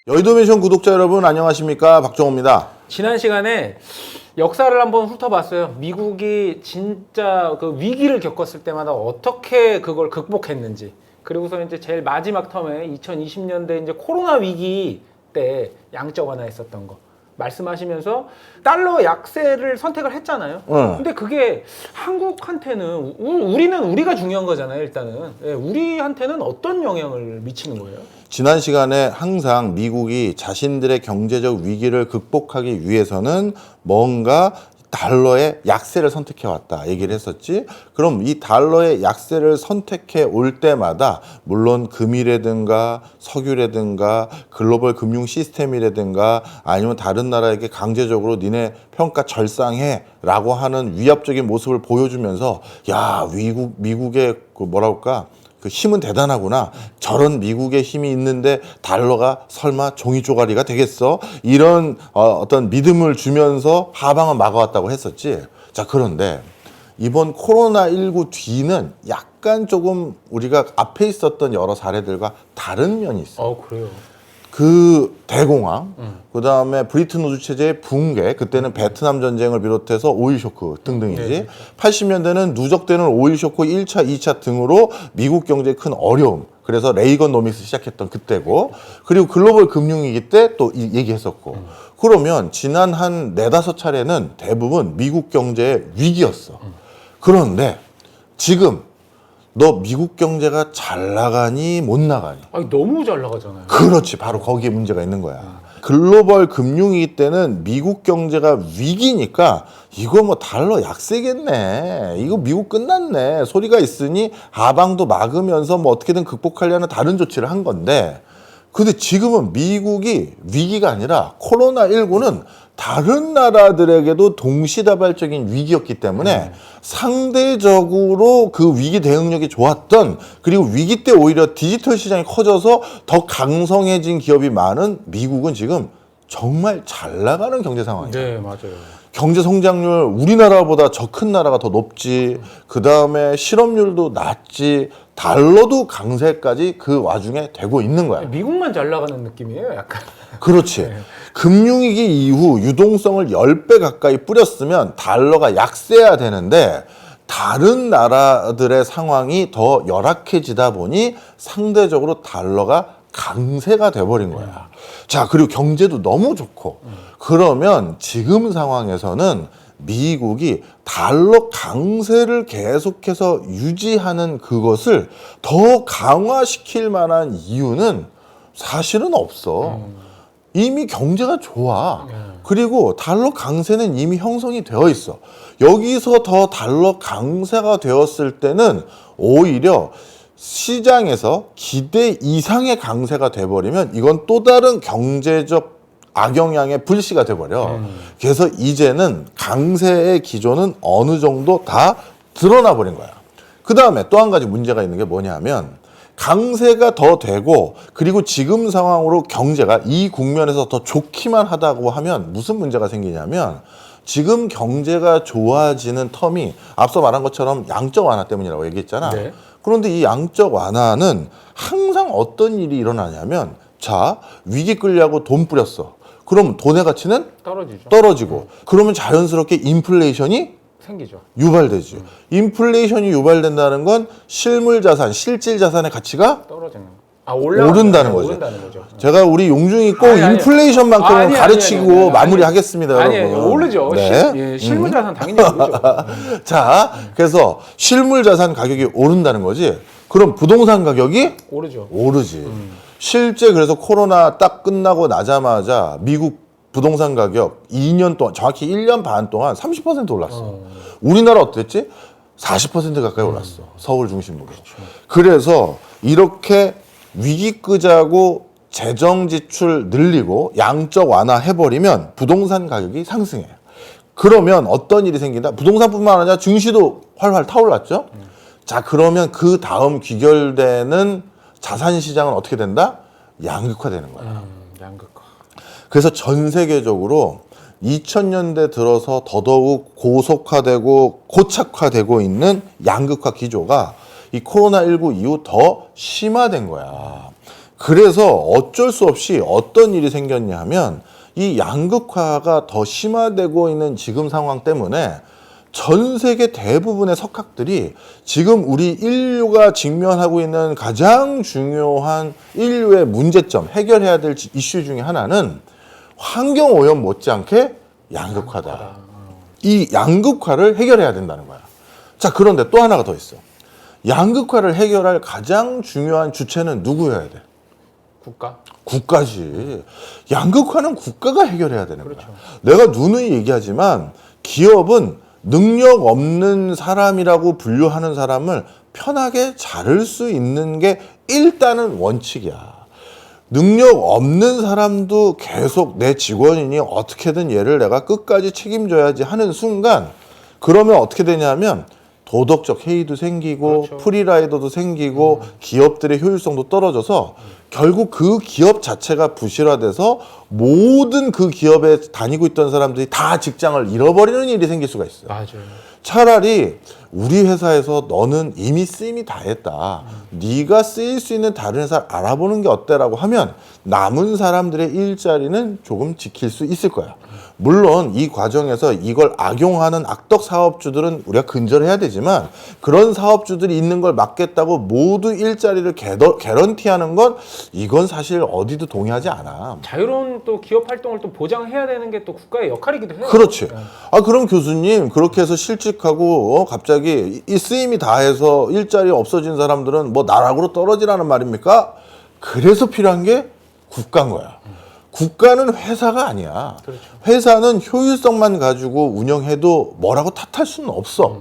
여의도 멘션 구독자 여러분 안녕하십니까, 박정호입니다. 지난 시간에 역사를 한번 훑어봤어요. 미국이 진짜 그 위기를 겪었을 때마다 어떻게 그걸 극복했는지. 그리고서 이제 제일 마지막 텀에 2020년대 이제 코로나 위기 때 양적 완화했었던 거 말씀하시면서 달러 약세를 선택을 했잖아요. 근데 그게 한국한테는 우리는 우리가 중요한 거잖아요. 일단은 우리한테는 어떤 영향을 미치는 거예요? 지난 시간에 항상 미국이 자신들의 경제적 위기를 극복하기 위해서는 뭔가 달러의 약세를 선택해 왔다 얘기를 했었지. 그럼 이 달러의 약세를 선택해 올 때마다 물론 금이라든가 석유라든가 글로벌 금융 시스템이라든가 아니면 다른 나라에게 강제적으로 니네 평가 절상해 라고 하는 위압적인 모습을 보여주면서 야, 미국의 그 뭐라 할까, 그 힘은 대단하구나. 저런 미국의 힘이 있는데 달러가 설마 종이 쪼가리가 되겠어? 이런 어떤 믿음을 주면서 하방을 막아왔다고 했었지. 자, 그런데 이번 코로나19 뒤는 약간 조금 우리가 앞에 있었던 여러 사례들과 다른 면이 있어요. 그래요. 그 대공황, 그 다음에 브리튼 우주 체제의 붕괴, 그때는 베트남 전쟁을 비롯해서 오일 쇼크 등등이지. 네. 80년대는 누적되는 오일 쇼크 1차, 2차 등으로 미국 경제에 큰 어려움. 그래서 레이건노믹스 시작했던 그때고, 그리고 글로벌 금융위기 때 또 얘기했었고. 그러면 지난 한 4-5차례는 대부분 미국 경제의 위기였어. 그런데 지금 너 미국 경제가 잘 나가니 못 나가니? 아니, 너무 잘 나가잖아요. 그렇지, 바로 거기에 문제가 있는 거야. 글로벌 금융위기 때는 미국 경제가 위기니까 이거 뭐 달러 약세겠네, 이거 미국 끝났네 소리가 있으니 하방도 막으면서 뭐 어떻게든 극복하려는 다른 조치를 한 건데, 근데 지금은 미국이 위기가 아니라 코로나19는 다른 나라들에게도 동시다발적인 위기였기 때문에 상대적으로 그 위기 대응력이 좋았던, 그리고 위기 때 오히려 디지털 시장이 커져서 더 강성해진 기업이 많은 미국은 지금 정말 잘 나가는 경제 상황이에요. 네, 맞아요. 경제 성장률 우리나라보다 저 큰 나라가 더 높지. 그 다음에 실업률도 낮지. 달러도 강세까지 그 와중에 되고 있는 거야. 미국만 잘 나가는 느낌이에요, 약간. 그렇지. 네. 금융위기 이후 유동성을 10배 가까이 뿌렸으면 달러가 약세해야 되는데 다른 나라들의 상황이 더 열악해지다 보니 상대적으로 달러가 강세가 돼버린 거야. 자, 그리고 경제도 너무 좋고. 그러면 지금 상황에서는 미국이 달러 강세를 계속해서 유지하는 그것을 더 강화시킬 만한 이유는 사실은 없어. 이미 경제가 좋아. 그리고 달러 강세는 이미 형성이 되어 있어. 여기서 더 달러 강세가 되었을 때는 오히려 시장에서 기대 이상의 강세가 돼버리면 이건 또 다른 경제적 악영향의 불씨가 돼버려. 그래서 이제는 강세의 기조는 어느 정도 다 드러나 버린 거야. 그 다음에 또 한 가지 문제가 있는 게 뭐냐면, 강세가 더 되고 그리고 지금 상황으로 경제가 이 국면에서 더 좋기만 하다고 하면 무슨 문제가 생기냐면, 지금 경제가 좋아지는 텀이 앞서 말한 것처럼 양적 완화 때문이라고 얘기했잖아. 네. 그런데 이 양적 완화는 항상 어떤 일이 일어나냐면, 자, 위기 끌려고 돈 뿌렸어. 그럼 돈의 가치는 떨어지죠. 떨어지고, 그러면 자연스럽게 인플레이션이 생기죠. 유발되지. 인플레이션이 유발된다는 건 실물 자산, 실질 자산의 가치가 떨어지는. 오른다는 거죠. 오른다는 거죠. 제가 우리 용중이 꼭 아니, 인플레이션만큼은 가르치고 마무리하겠습니다, 아니, 여러분. 오르죠. 네. 실물 자산 당연히 오르죠. 자, 그래서 실물 자산 가격이 오른다는 거지. 그럼 부동산 가격이 오르죠. 오르지. 실제 그래서 코로나 딱 끝나고 나자마자 미국 부동산 가격 2년 동안, 정확히 1년 반 동안 30% 올랐어. 우리나라 어땠지? 40% 가까이 올랐어. 서울 중심으로. 그래서 이렇게 위기 끄자고 재정 지출 늘리고 양적 완화 해버리면 부동산 가격이 상승해요. 그러면 어떤 일이 생긴다? 부동산뿐만 아니라 증시도 활활 타올랐죠? 자, 그러면 그 다음 귀결되는 자산 시장은 어떻게 된다? 양극화되는 거야. 양극화. 그래서 전 세계적으로 2000년대 들어서 더더욱 고속화되고 고착화되고 있는 양극화 기조가 이 코로나19 이후 더 심화된 거야. 그래서 어쩔 수 없이 어떤 일이 생겼냐 하면 이 양극화가 더 심화되고 있는 지금 상황 때문에 전 세계 대부분의 석학들이 지금 우리 인류가 직면하고 있는 가장 중요한 인류의 문제점, 해결해야 될 이슈 중에 하나는 환경오염 못지않게 양극화다. 이 양극화를 해결해야 된다는 거야. 자, 그런데 또 하나가 더 있어. 양극화를 해결할 가장 중요한 주체는 누구여야 돼? 국가? 국가지. 양극화는 국가가 해결해야 되는 거야. 그렇죠. 내가 누누이 얘기하지만 기업은 능력 없는 사람이라고 분류하는 사람을 편하게 자를 수 있는 게 일단은 원칙이야. 능력 없는 사람도 계속 내 직원이니 어떻게든 얘를 내가 끝까지 책임져야지 하는 순간 그러면 어떻게 되냐면 도덕적 해이도 생기고 그렇죠. 프리라이더도 생기고 기업들의 효율성도 떨어져서 결국 그 기업 자체가 부실화돼서 모든 그 기업에 다니고 있던 사람들이 다 직장을 잃어버리는 일이 생길 수가 있어요. 맞아요. 차라리 우리 회사에서 너는 이미 쓰임이 다 했다. 네가 쓰일 수 있는 다른 회사를 알아보는 게 어때라고 하면 남은 사람들의 일자리는 조금 지킬 수 있을 거야. 물론 이 과정에서 이걸 악용하는 악덕 사업주들은 우리가 근절해야 되지만 그런 사업주들이 있는 걸 막겠다고 모두 일자리를 개런티하는 건 이건 사실 어디도 동의하지 않아. 자유로운 또 기업 활동을 또 보장해야 되는 게 또 국가의 역할이기도 해요. 그렇지. 아, 그럼 교수님 그렇게 해서 실직하고 갑자기 이 쓰임이 다해서 일자리 없어진 사람들은 뭐 나락으로 떨어지라는 말입니까? 그래서 필요한 게 국가인 거야. 국가는 회사가 아니야. 그렇죠. 회사는 효율성만 가지고 운영해도 뭐라고 탓할 수는 없어.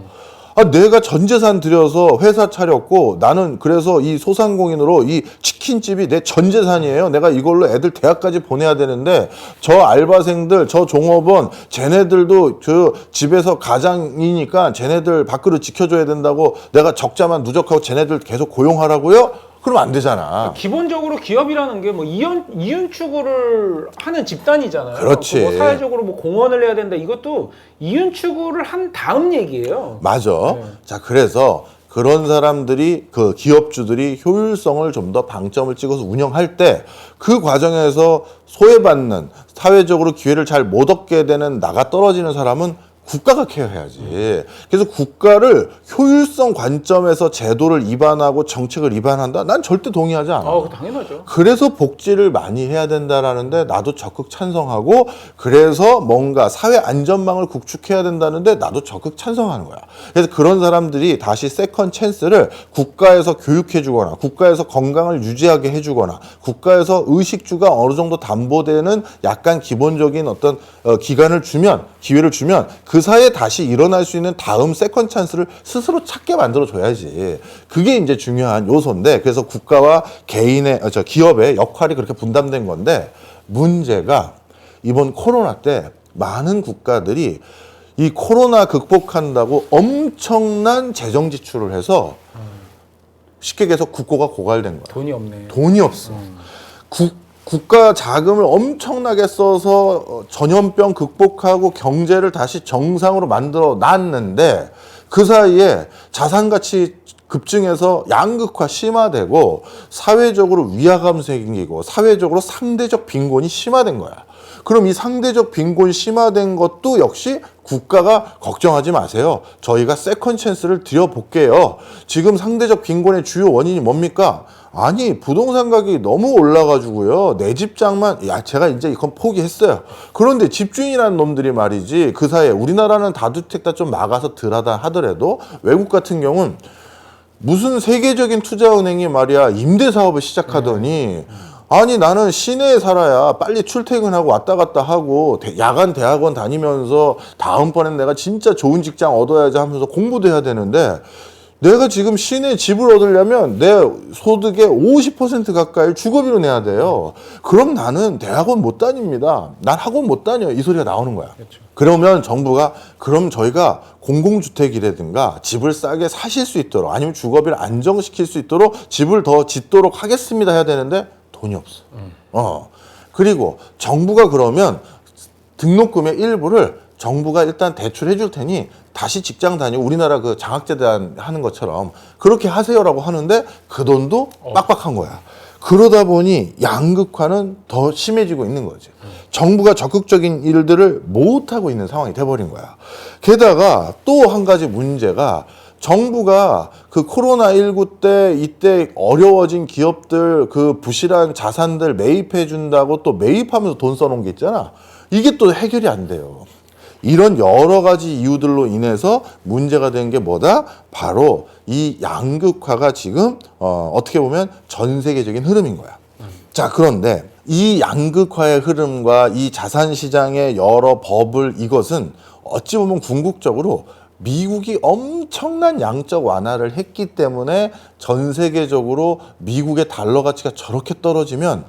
아, 내가 전 재산 들여서 회사 차렸고 나는 그래서 이 소상공인으로 이 치킨집이 내 전 재산이에요. 내가 이걸로 애들 대학까지 보내야 되는데 저 알바생들, 저 종업원, 쟤네들도 저 집에서 가장이니까 쟤네들 밥그릇 지켜줘야 된다고 내가 적자만 누적하고 쟤네들 계속 고용하라고요? 그럼 안 되잖아. 기본적으로 기업이라는 게 뭐 이윤 추구를 하는 집단이잖아요. 그렇지. 뭐 사회적으로 뭐 공헌을 해야 된다. 이것도 이윤 추구를 한 다음 얘기예요. 맞아. 네. 자, 그래서 그런 사람들이 그 기업주들이 효율성을 좀 더 방점을 찍어서 운영할 때 그 과정에서 소외받는 사회적으로 기회를 잘 못 얻게 되는 나가 떨어지는 사람은 국가가 케어해야지. 그래서 국가를 효율성 관점에서 제도를 위반하고 정책을 위반한다? 난 절대 동의하지 않아. 당연하죠. 그래서 복지를 많이 해야 된다라는데 나도 적극 찬성하고 그래서 뭔가 사회 안전망을 구축해야 된다는데 나도 적극 찬성하는 거야. 그래서 그런 사람들이 다시 세컨 찬스를 국가에서 교육해 주거나 국가에서 건강을 유지하게 해 주거나 국가에서 의식주가 어느 정도 담보되는 약간 기본적인 어떤 기간을 주면 기회를 주면 그 사이에 다시 일어날 수 있는 다음 세컨 찬스를 스스로 찾게 만들어 줘야지. 그게 이제 중요한 요소인데 그래서 국가와 개인의 기업의 역할이 그렇게 분담된 건데 문제가 이번 코로나 때 많은 국가들이 이 코로나 극복한다고 엄청난 재정 지출을 해서 쉽게 얘기해서 국고가 고갈된 거야. 돈이 없네. 돈이 없어. 국가 자금을 엄청나게 써서 전염병 극복하고 경제를 다시 정상으로 만들어 놨는데 그 사이에 자산 가치 급증해서 양극화 심화되고 사회적으로 위화감 생기고 사회적으로 상대적 빈곤이 심화된 거야. 그럼 이 상대적 빈곤 심화된 것도 역시 국가가 걱정하지 마세요. 저희가 세컨 찬스를 드려볼게요. 지금 상대적 빈곤의 주요 원인이 뭡니까? 아니, 부동산 가격이 너무 올라가지고요. 내 집장만, 제가 이제 이건 포기했어요. 그런데 집주인이라는 놈들이 말이지, 그 사이에 우리나라는 다주택 다 좀 막아서 덜하다 하더라도 외국 같은 경우는 무슨 세계적인 투자은행이 말이야, 임대사업을 시작하더니 아니 나는 시내에 살아야 빨리 출퇴근하고 왔다 갔다 하고 야간 대학원 다니면서 다음번엔 내가 진짜 좋은 직장 얻어야지 하면서 공부도 해야 되는데 내가 지금 시내에 집을 얻으려면 내 소득의 50% 가까이 주거비로 내야 돼요. 그럼 나는 대학원 못 다닙니다. 난 학원 못 다녀요. 이 소리가 나오는 거야. 그렇죠. 그러면 정부가 그럼 저희가 공공주택이라든가 집을 싸게 사실 수 있도록 아니면 주거비를 안정시킬 수 있도록 집을 더 짓도록 하겠습니다 해야 되는데 돈이 없어. 그리고 정부가 그러면 등록금의 일부를 정부가 일단 대출해 줄 테니 다시 직장 다니고 우리나라 그 장학재단 하는 것처럼 그렇게 하세요라고 하는데 그 돈도 빡빡한 거야. 그러다 보니 양극화는 더 심해지고 있는 거지. 정부가 적극적인 일들을 못하고 있는 상황이 돼버린 거야. 게다가 또 한 가지 문제가 정부가 그 코로나19 때 이때 어려워진 기업들 그 부실한 자산들 매입해 준다고 또 매입하면서 돈 써놓은 게 있잖아. 이게 또 해결이 안 돼요. 이런 여러 가지 이유들로 인해서 문제가 된 게 뭐다? 바로 이 양극화가 지금 어떻게 보면 전 세계적인 흐름인 거야. 자, 그런데 이 양극화의 흐름과 이 자산시장의 여러 버블 이것은 어찌 보면 궁극적으로 미국이 엄청난 양적 완화를 했기 때문에 전 세계적으로 미국의 달러 가치가 저렇게 떨어지면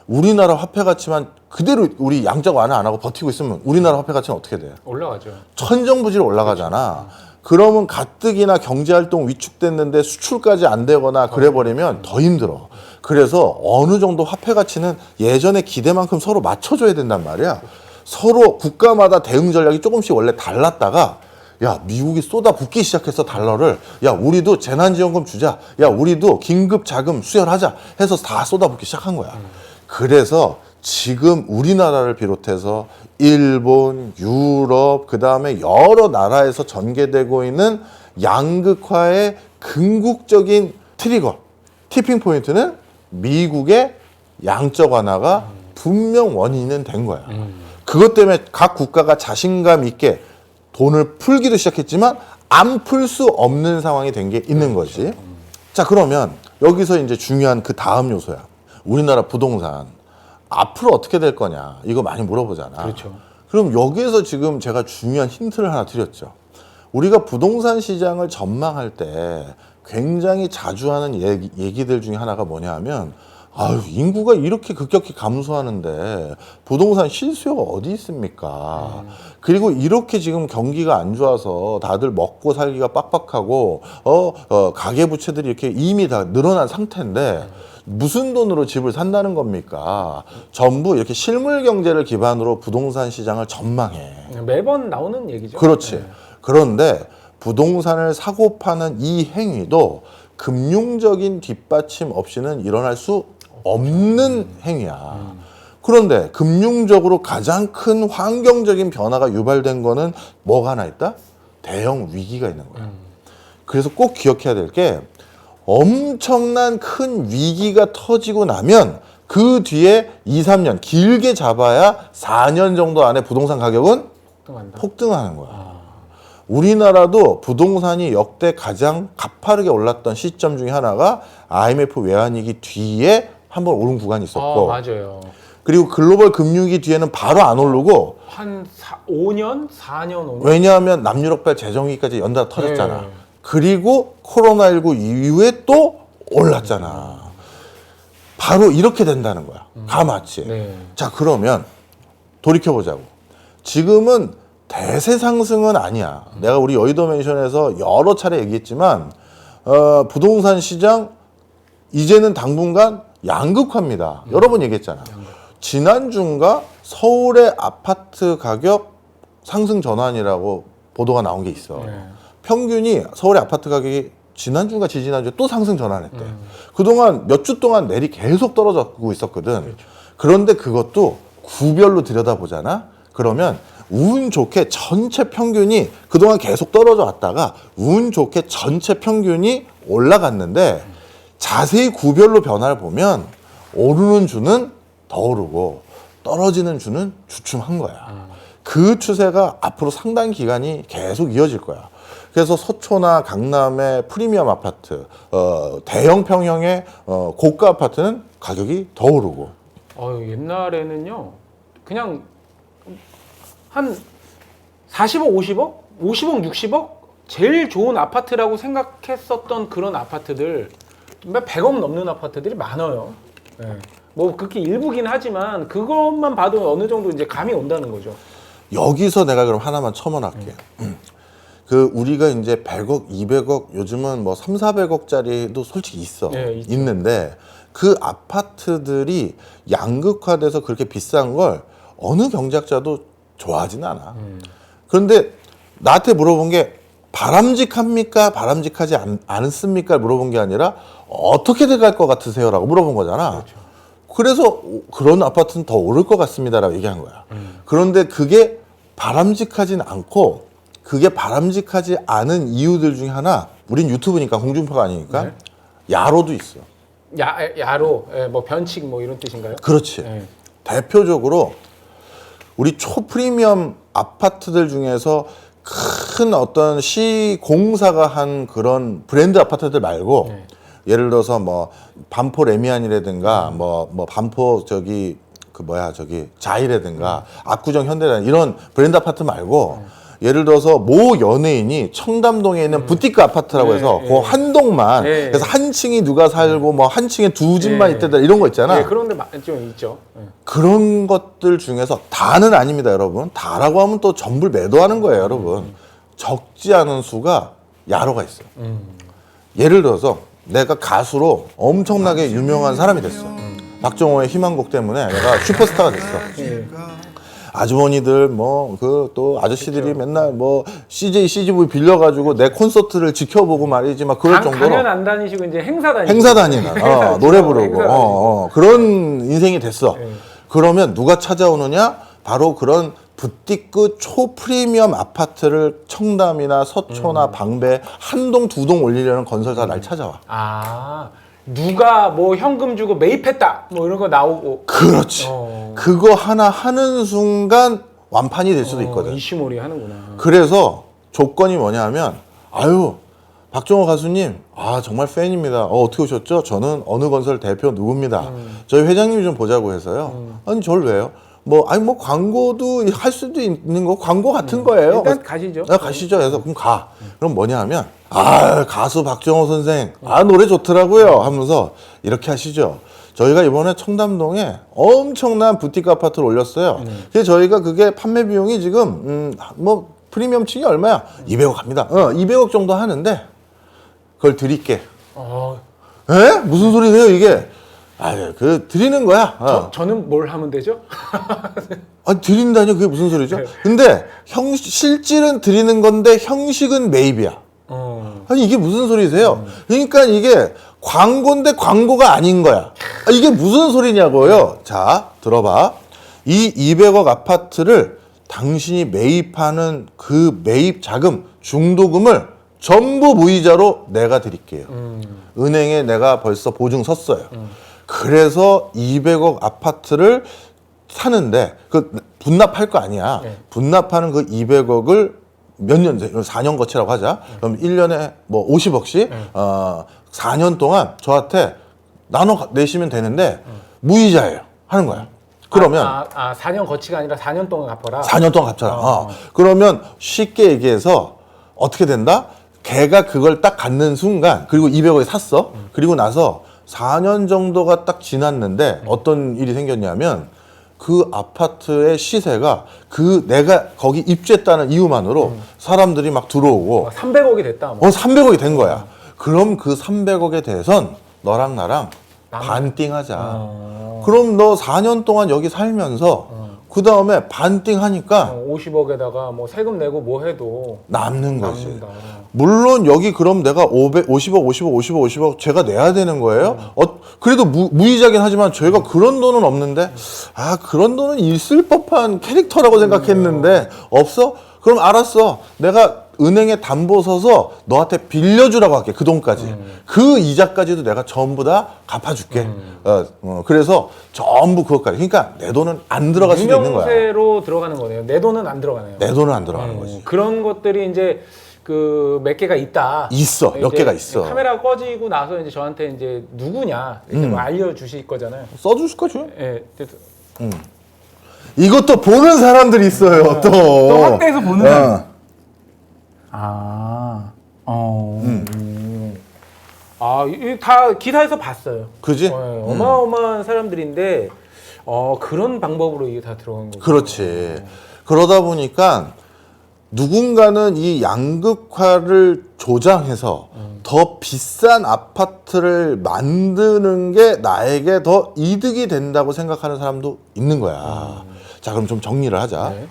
우리나라 화폐 가치만 그대로 우리 양적 완화 안 하고 버티고 있으면 우리나라 화폐 가치는 어떻게 돼? 올라가죠. 천정부지로 올라가잖아. 그러면 가뜩이나 경제활동 위축됐는데 수출까지 안 되거나 그래버리면 더 힘들어. 그래서 어느 정도 화폐 가치는 예전의 기대만큼 서로 맞춰줘야 된단 말이야. 서로 국가마다 대응 전략이 조금씩 원래 달랐다가 야, 미국이 쏟아붓기 시작했어, 달러를. 야, 우리도 재난지원금 주자. 야, 우리도 긴급 자금 수혈하자 해서 다 쏟아붓기 시작한 거야. 그래서 지금 우리나라를 비롯해서 일본, 유럽, 그 다음에 여러 나라에서 전개되고 있는 양극화의 궁극적인 트리거, 티핑 포인트는 미국의 양적 완화가 분명 원인은 된 거야. 그것 때문에 각 국가가 자신감 있게 돈을 풀기도 시작했지만 안 풀 수 없는 상황이 된 게 있는 거지. 자, 그러면 여기서 이제 중요한 그 다음 요소야. 우리나라 부동산 앞으로 어떻게 될 거냐 이거 많이 물어보잖아. 그렇죠. 그럼 여기에서 지금 제가 중요한 힌트를 하나 드렸죠. 우리가 부동산 시장을 전망할 때 굉장히 자주 하는 얘기들 중에 하나가 뭐냐 하면 아유, 인구가 이렇게 급격히 감소하는데 부동산 실수요가 어디 있습니까? 그리고 이렇게 지금 경기가 안 좋아서 다들 먹고 살기가 빡빡하고 가계부채들이 이렇게 이미 다 늘어난 상태인데 무슨 돈으로 집을 산다는 겁니까? 전부 이렇게 실물 경제를 기반으로 부동산 시장을 전망해. 매번 나오는 얘기죠. 그렇지. 네. 그런데 부동산을 사고 파는 이 행위도 금융적인 뒷받침 없이는 일어날 수 없는 행위야. 그런데 금융적으로 가장 큰 환경적인 변화가 유발된 거는 뭐가 하나 있다? 대형 위기가 있는 거야. 그래서 꼭 기억해야 될 게 엄청난 큰 위기가 터지고 나면 그 뒤에 2, 3년 길게 잡아야 4년 정도 안에 부동산 가격은 폭등한다. 폭등하는 거야. 우리나라도 부동산이 역대 가장 가파르게 올랐던 시점 중에 하나가 IMF 외환위기 뒤에 한번 오른 구간이 있었고 맞아요. 그리고 글로벌 금융위기 뒤에는 바로 안 오르고 한 5년? 4년, 5년? 왜냐하면 남유럽발 재정위기까지 연달아 터졌잖아. 네. 그리고 코로나19 이후에 또 올랐잖아. 바로 이렇게 된다는 거야. 가마치. 네. 자, 그러면 돌이켜보자고. 지금은 대세 상승은 아니야. 내가 우리 여의도 맨션에서 여러 차례 얘기했지만 부동산 시장 이제는 당분간 양극화입니다. 여러 번 얘기했잖아. 지난주인가 서울의 아파트 가격 상승 전환이라고 보도가 나온 게 있어. 네. 평균이 서울의 아파트 가격이 지난주인가 지지난주에 또 상승 전환했대. 그동안 몇 주 동안 내리 계속 떨어지고 있었거든. 그렇죠. 그런데 그것도 구별로 들여다보잖아. 그러면 운 좋게 전체 평균이 그동안 계속 떨어져 왔다가 운 좋게 전체 평균이 올라갔는데 자세히 구별로 변화를 보면 오르는 주는 더 오르고 떨어지는 주는 주춤한 거야. 그 추세가 앞으로 상당 기간이 계속 이어질 거야. 그래서 서초나 강남의 프리미엄 아파트, 대형 평형의 고가 아파트는 가격이 더 오르고. 옛날에는요, 그냥 한 40억, 50억? 50억, 60억? 제일 좋은 아파트라고 생각했었던 그런 아파트들, 100억 넘는 아파트들이 많아요. 네. 뭐 그렇게 일부긴 하지만 그것만 봐도 어느 정도 이제 감이 온다는 거죠. 여기서 내가 그럼 하나만 첨언할게. 그 우리가 이제 100억, 200억, 요즘은 뭐 3, 400억짜리도 솔직히 있어. 네, 있죠. 있는데 그 아파트들이 양극화돼서 그렇게 비싼 걸 어느 경제학자도 좋아하진 않아. 그런데 나한테 물어본 게 바람직합니까? 바람직하지 않습니까? 물어본 게 아니라 어떻게 돼갈 것 같으세요? 라고 물어본 거잖아. 그래서 그런 아파트는 더 오를 것 같습니다라고 얘기한 거야. 그런데 그게 바람직하진 않고 그게 바람직하지 않은 이유들 중에 하나, 우린 유튜브니까 공중파가 아니니까 네. 야로도 있어. 야로, 예, 뭐 변칙 뭐 이런 뜻인가요? 그렇지. 네. 대표적으로 우리 초프리미엄 아파트들 중에서 큰 어떤 시공사가 한 그런 브랜드 아파트들 말고 네. 예를 들어서 뭐 반포 레미안이라든가 뭐 반포 저기 자이라든가 압구정 현대라든가 이런 브랜드 아파트 말고 예를 들어서 모 연예인이 청담동에 있는 부티크 아파트라고 해서 그 한 동만 그래서 한 층이 누가 살고 뭐 한 층에 두 집만 있다다 이런 거 있잖아. 네, 그런 데 좀 있죠. 네. 그런 것들 중에서 다는 아닙니다, 여러분. 다라고 하면 또 전부 매도하는 거예요, 여러분. 적지 않은 수가 야로가 있어요. 예를 들어서 내가 가수로 엄청나게 유명한 사람이 됐어. 박정호의 희망곡 때문에 내가 슈퍼스타가 됐어. 아주머니들 뭐 그 또 아저씨들이 맨날 뭐 CGV 빌려가지고 내 콘서트를 지켜보고 말이지 막 그럴 정도로 강연 안 다니시고 이제 행사 다니고 행사 다니는 노래 부르고 그런 인생이 됐어. 그러면 누가 찾아오느냐? 바로 그런 부티크 초프리미엄 아파트를 청담이나 서초나 방배 한 동 두 동 올리려는 건설사 날 찾아와. 아, 누가 뭐 현금 주고 매입했다 뭐 이런 거 나오고. 그렇지. 그거 하나 하는 순간 완판이 될 수도 있거든. 이슈몰이 하는구나. 그래서 조건이 뭐냐면 아유 박정호 가수님 정말 팬입니다. 어떻게 오셨죠? 저는 어느 건설 대표 누구입니다. 저희 회장님 좀 보자고 해서요. 아니 저를 왜요? 뭐 광고도 할 수도 있는 거 광고 같은 거예요. 일단 가시죠. 가시죠. 그래서 그럼 가. 그럼 뭐냐 하면 가수 박정호 선생 노래 좋더라고요 하면서 이렇게 하시죠. 저희가 이번에 청담동에 엄청난 부티크 아파트를 올렸어요. 그래서 저희가 그게 판매 비용이 지금 뭐 프리미엄층이 얼마야? 200억 합니다. 200억 정도 하는데 그걸 드릴게. 에? 무슨 소리세요 이게? 드리는 거야. 저는 뭘 하면 되죠? 드린다니 그게 무슨 소리죠? 근데 실질은 드리는 건데 형식은 매입이야. 아니 이게 무슨 소리세요? 그러니까 이게 광고인데 광고가 아닌 거야. 이게 무슨 소리냐고요? 자, 들어봐. 이 200억 아파트를 당신이 매입하는 그 매입 자금, 중도금을 전부 무이자로 내가 드릴게요. 은행에 내가 벌써 보증 섰어요. 그래서 200억 아파트를 사는데 그 분납할 거 아니야. 분납하는 그 200억을 몇 년, 4년 거치라고 하자. 그럼 1년에 뭐 50억씩 4년 동안 저한테 나눠 내시면 되는데 무이자예요. 하는 거야. 그러면 4년 거치가 아니라 4년 동안 갚아라. 4년 동안 갚잖아. 그러면 쉽게 얘기해서 어떻게 된다? 걔가 그걸 딱 갖는 순간 그리고 200억에 샀어. 그리고 나서 4년 정도가 딱 지났는데 어떤 일이 생겼냐면 그 아파트의 시세가 내가 거기 입주했다는 이유만으로 사람들이 막 들어오고 300억이 됐다. 뭐. 300억이 된 거야. 그럼 그 300억에 대해선 너랑 나랑 반띵하자. 그럼 너 4년 동안 여기 살면서 그 다음에 반띵하니까 50억에다가 뭐 세금 내고 뭐 해도 남는 거지. 남는다. 물론 여기 그럼 내가 50억 제가 내야 되는 거예요? 그래도 무이자긴 하지만 저희가 그런 돈은 없는데 그런 돈은 있을 법한 캐릭터라고 생각했는데 없어? 그럼 알았어. 내가 은행에 담보 서서 너한테 빌려주라고 할게. 그 돈까지. 그 이자까지도 내가 전부 다 갚아줄게. 그래서 전부 그것까지. 그러니까 내 돈은 안 들어갈 수도 있는 거야. 유명세로 들어가는 거네요. 내 돈은 안 들어가네요. 내 돈은 안 들어가는 거지. 그런 것들이 이제 그 몇 개가 있다. 있어. 몇 개가 있어. 카메라 꺼지고 나서 이제 저한테 이제 누구냐 이렇게 뭐 알려주실 거잖아요. 써줄 거죠. 예. 이것도 보는 사람들이 있어요. 또 확대해서 보는 사람. 이게 다 기사에서 봤어요. 그지? 어마어마한 사람들인데 그런 방법으로 이게 다 들어간 거죠. 그렇지. 그러다 보니까 누군가는 이 양극화를 조장해서 더 비싼 아파트를 만드는 게 나에게 더 이득이 된다고 생각하는 사람도 있는 거야. 자, 그럼 좀 정리를 하자. 네.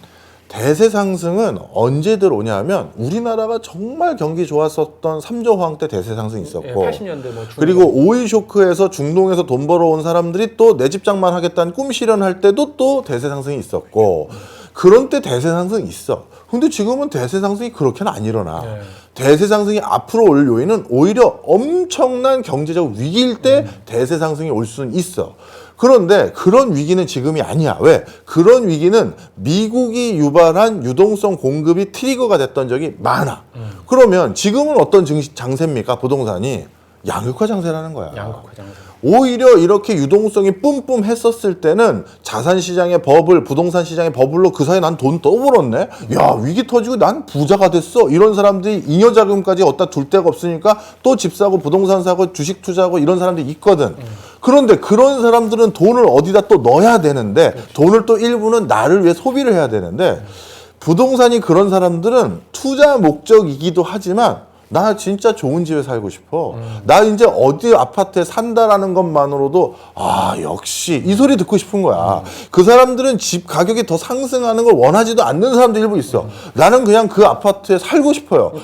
대세 상승은 언제 들어오냐면 우리나라가 정말 경기 좋았었던 3조 화왕 때 대세 상승이 있었고 80년대 뭐 그리고 오일 쇼크에서 중동에서 돈 벌어온 사람들이 또 내 집장만 하겠다는 꿈 실현할 때도 또 대세 상승이 있었고 그런 때 대세 상승이 있어. 근데 지금은 대세 상승이 그렇게는 안 일어나. 네. 대세 상승이 앞으로 올 요인은 오히려 엄청난 경제적 위기일 때 대세 상승이 올 수는 있어. 그런데 그런 위기는 지금이 아니야. 왜? 그런 위기는 미국이 유발한 유동성 공급이 트리거가 됐던 적이 많아. 그러면 지금은 어떤 장세입니까? 부동산이 양극화 장세라는 거야. 양극화 장세. 오히려 이렇게 유동성이 뿜뿜했었을 때는 자산시장의 버블, 부동산 시장의 버블로 그 사이에 난 돈 또 벌었네? 야, 위기 터지고 난 부자가 됐어. 이런 사람들이 잉여자금까지 어디다 둘 데가 없으니까 또 집 사고 부동산 사고 주식 투자하고 이런 사람들이 있거든. 그런데 그런 사람들은 돈을 어디다 또 넣어야 되는데 돈을 또 일부는 나를 위해 소비를 해야 되는데 부동산이 그런 사람들은 투자 목적이기도 하지만 나 진짜 좋은 집에 살고 싶어. 나 이제 어디 아파트에 산다라는 것만으로도 아 역시 이 소리 듣고 싶은 거야. 그 사람들은 집 가격이 더 상승하는 걸 원하지도 않는 사람도 일부 있어. 나는 그냥 그 아파트에 살고 싶어요.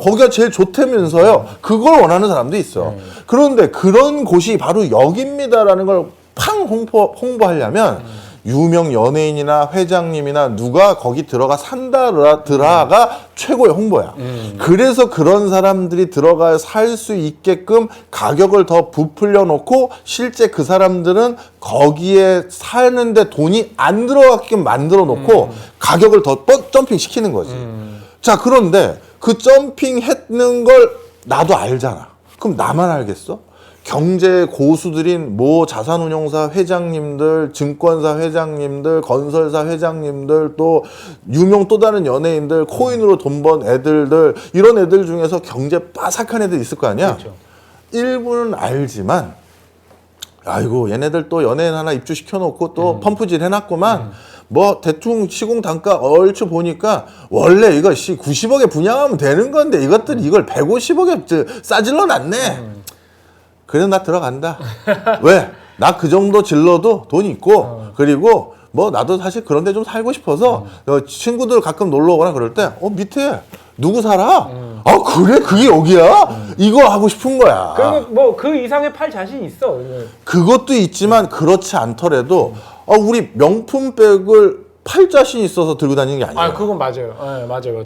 거기가 제일 좋다면서요. 그걸 원하는 사람도 있어. 그런데 그런 곳이 바로 여기입니다라는 걸 팡 홍보하려면 유명 연예인이나 회장님이나 누가 거기 들어가 산다더라가 최고의 홍보야. 그래서 그런 사람들이 들어가 살 수 있게끔 가격을 더 부풀려 놓고 실제 그 사람들은 거기에 사는데 돈이 안 들어가게끔 만들어 놓고 가격을 더 점핑 시키는 거지. 자, 그런데 그 점핑 했는 걸 나도 알잖아. 그럼 나만 알겠어? 경제 고수들인 모 자산운용사 회장님들, 증권사 회장님들, 건설사 회장님들, 또 유명 또 다른 연예인들, 코인으로 돈 번 애들들, 이런 애들 중에서 경제 빠삭한 애들 있을 거 아니야? 그렇죠. 일부는 알지만 아이고 얘네들 또 연예인 하나 입주시켜놓고 또 펌프질 해놨구만. 뭐 대충 시공 단가 얼추 보니까 원래 이거 90억에 분양하면 되는 건데 이것들이 이걸 150억에 싸질러 놨네. 그래도 나 들어간다. 왜? 나 그 정도 질러도 돈 있고 그리고 뭐 나도 사실 그런 데 좀 살고 싶어서 친구들 가끔 놀러 오거나 그럴 때 밑에 누구 살아? 아 그래? 그게 여기야? 이거 하고 싶은 거야. 그리고 뭐 그 이상의 팔 자신 있어. 그것도 있지만 그렇지 않더라도 우리 명품백을 팔 자신이 있어서 들고 다니는 게 아니야. 아 그건 맞아요. 네, 맞아요.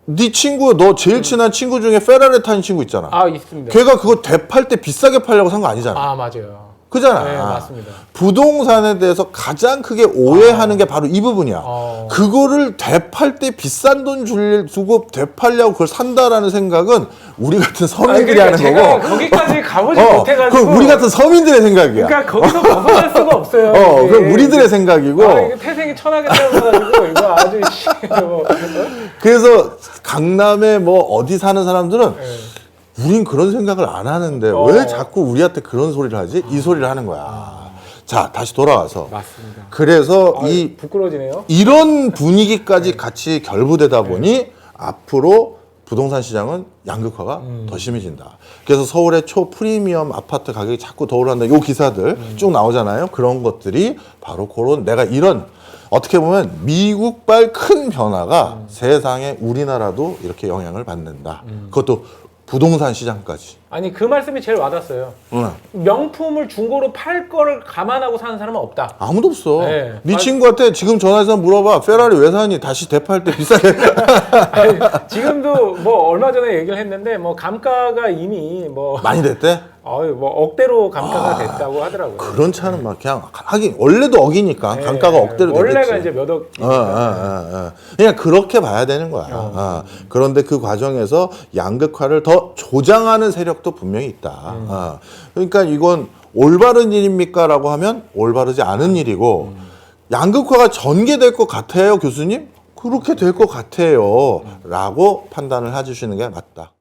네 친구, 너 제일 친한 친구 중에 페라리 타는 친구 있잖아. 아 있습니다. 걔가 그거 되팔 때 비싸게 팔려고 산 거 아니잖아. 아 맞아요. 그잖아. 네, 맞습니다. 부동산에 대해서 가장 크게 오해하는 게 바로 이 부분이야. 그거를 되팔 때 비싼 돈 주고 되팔려고 그걸 산다라는 생각은 우리 같은 서민들이 그러니까 하는 제가 거고. 거기까지 가보지 못해가지고. 그럼 우리 같은 서민들의 생각이야. 그러니까 거기서 벗어날 수가 없어요. 그럼 우리들의 생각이고. 이거 태생이 천하게 태어나가지고 이거 아주 그래서 강남에 뭐 어디 사는 사람들은 우린 그런 생각을 안 하는데 왜 자꾸 우리한테 그런 소리를 하지? 이 소리를 하는 거야. 자, 다시 돌아와서. 맞습니다. 그래서 부끄러지네요. 이런 분위기까지 같이 결부되다 보니 앞으로 부동산 시장은 양극화가 더 심해진다. 그래서 서울의 초프리미엄 아파트 가격이 자꾸 더 오른다. 요 기사들 쭉 나오잖아요. 그런 것들이 바로 그런 내가 이런 어떻게 보면 미국발 큰 변화가 세상에 우리나라도 이렇게 영향을 받는다. 그것도 부동산 시장까지. 아니 그 말씀이 제일 와닿았어요. 명품을 중고로 팔 거를 감안하고 사는 사람은 없다. 아무도 없어. 네. 네 친구한테 지금 전화해서 물어봐. 페라리 왜 사니? 다시 되팔 때 비싸게. 아니, 지금도 뭐 얼마 전에 얘기를 했는데 뭐 감가가 이미 뭐 많이 됐대? 뭐 억대로 감가가 됐다고 하더라고요. 그런 차는 막 그냥 하긴 원래도 억이니까 네. 감가가 억대로 되겠지. 원래가 이제 몇 억. 그냥 그렇게 봐야 되는 거야. 그런데 그 과정에서 양극화를 더 조장하는 세력도 분명히 있다. 그러니까 이건 올바른 일입니까라고 하면 올바르지 않은 일이고 양극화가 전개될 것 같아요, 교수님? 그렇게 될 것 같아요. 라고 판단을 해주시는 게 맞다.